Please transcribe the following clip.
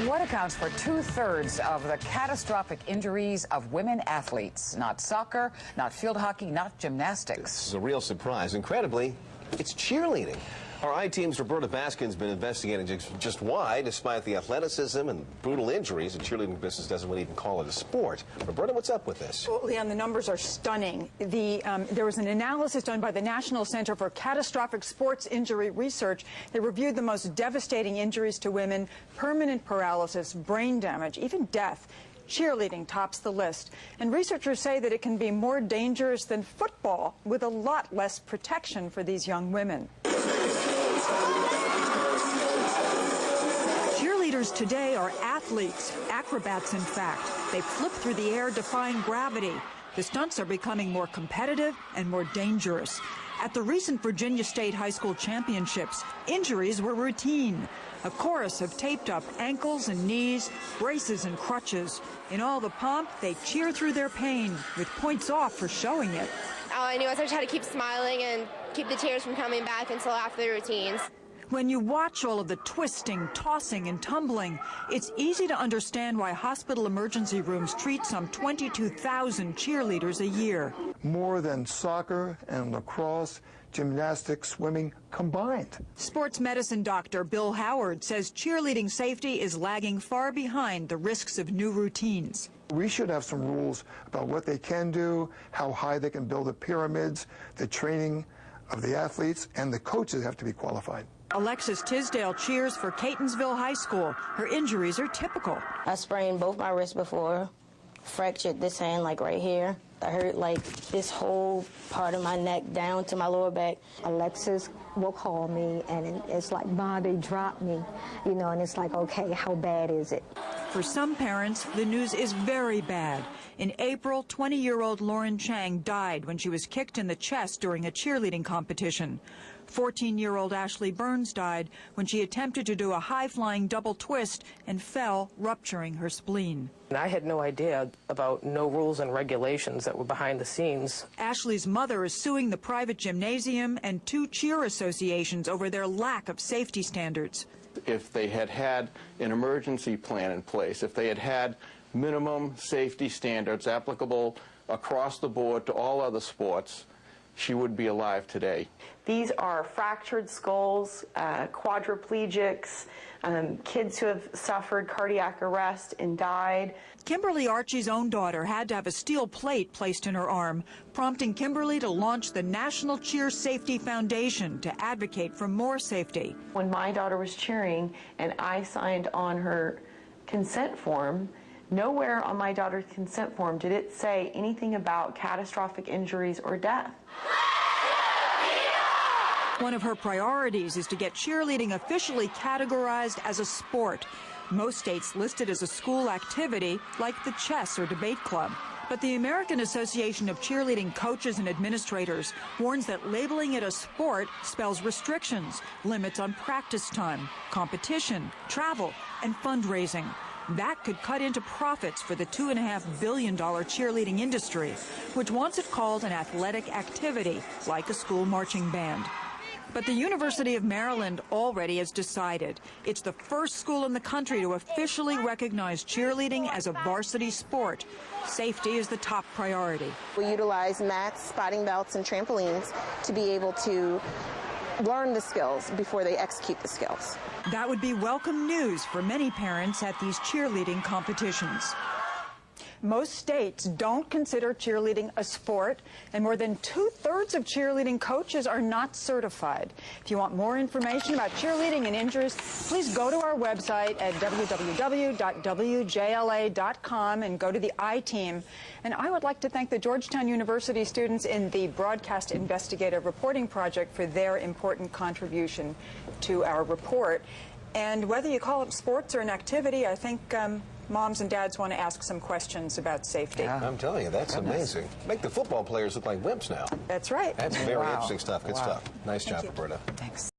What accounts for 2/3 of the catastrophic injuries of women athletes? Not soccer, not field hockey, not gymnastics. This is a real surprise. Incredibly, it's cheerleading. Our I-Team's Roberta Baskin's been investigating just why, despite the athleticism and brutal injuries, the cheerleading business doesn't really even call it a sport. Roberta, what's up with this? Well, Leon, the numbers are stunning. There was an analysis done by the National Center for Catastrophic Sports Injury Research. They reviewed the most devastating injuries to women: permanent paralysis, brain damage, even death. Cheerleading tops the list. And researchers say that it can be more dangerous than football, with a lot less protection for these young women. Cheerleaders today are athletes, acrobats in fact. They flip through the air defying gravity. The stunts are becoming more competitive and more dangerous. At the recent Virginia State High School Championships, injuries were routine. A chorus of taped up ankles and knees, braces and crutches. In all the pomp, they cheer through their pain, with points off for showing it. All I knew was I just had to keep smiling and keep the tears from coming back until after the routines. When you watch all of the twisting, tossing, and tumbling, it's easy to understand why hospital emergency rooms treat some 22,000 cheerleaders a year. More than soccer and lacrosse, gymnastics, swimming combined. Sports medicine doctor Bill Howard says cheerleading safety is lagging far behind the risks of new routines. We should have some rules about what they can do, how high they can build the pyramids, the training of the athletes, and the coaches have to be qualified. Alexis Tisdale cheers for Catonsville High School. Her injuries are typical. I sprained both my wrists before, fractured this hand like right here. I hurt like this whole part of my neck down to my lower back. Alexis will call me and it's like, "Mom, they dropped me," you know, and it's like, okay, how bad is it? For some parents, the news is very bad. In April, 20-year-old Lauren Chang died when she was kicked in the chest during a cheerleading competition. 14-year-old Ashley Burns died when she attempted to do a high-flying double twist and fell, rupturing her spleen. And I had no idea about no rules and regulations that were behind the scenes. Ashley's mother is suing the private gymnasium and 2 cheer associations over their lack of safety standards. If they had had an emergency plan in place, if they had had minimum safety standards applicable across the board to all other sports, she would be alive today. These are fractured skulls, quadriplegics, kids who have suffered cardiac arrest and died. Kimberly Archie's own daughter had to have a steel plate placed in her arm, prompting Kimberly to launch the National Cheer Safety Foundation to advocate for more safety. When my daughter was cheering and I signed on her consent form, nowhere on my daughter's consent form did it say anything about catastrophic injuries or death. One of her priorities is to get cheerleading officially categorized as a sport. Most states list it as a school activity, like the chess or debate club. But the American Association of Cheerleading Coaches and Administrators warns that labeling it a sport spells restrictions, limits on practice time, competition, travel, and fundraising. That could cut into profits for the $2.5 billion cheerleading industry, which wants it called an athletic activity, like a school marching band. But the University of Maryland already has decided. It's the first school in the country to officially recognize cheerleading as a varsity sport. Safety is the top priority. We utilize mats, spotting belts, and trampolines to be able to learn the skills before they execute the skills. That would be welcome news for many parents at these cheerleading competitions. Most states don't consider cheerleading a sport, and more than 2/3 of cheerleading coaches are not certified. If you want more information about cheerleading and injuries, please go to our website at www.wjla.com and go to the I-Team. And I would like to thank the Georgetown University students in the Broadcast Investigative Reporting Project for their important contribution to our report. And whether you call it sports or an activity, I think moms and dads want to ask some questions about safety. Yeah. I'm telling you, that's amazing. Make the football players look like wimps now. That's right. That's very interesting stuff. Good stuff. Nice job, Roberta. Thanks.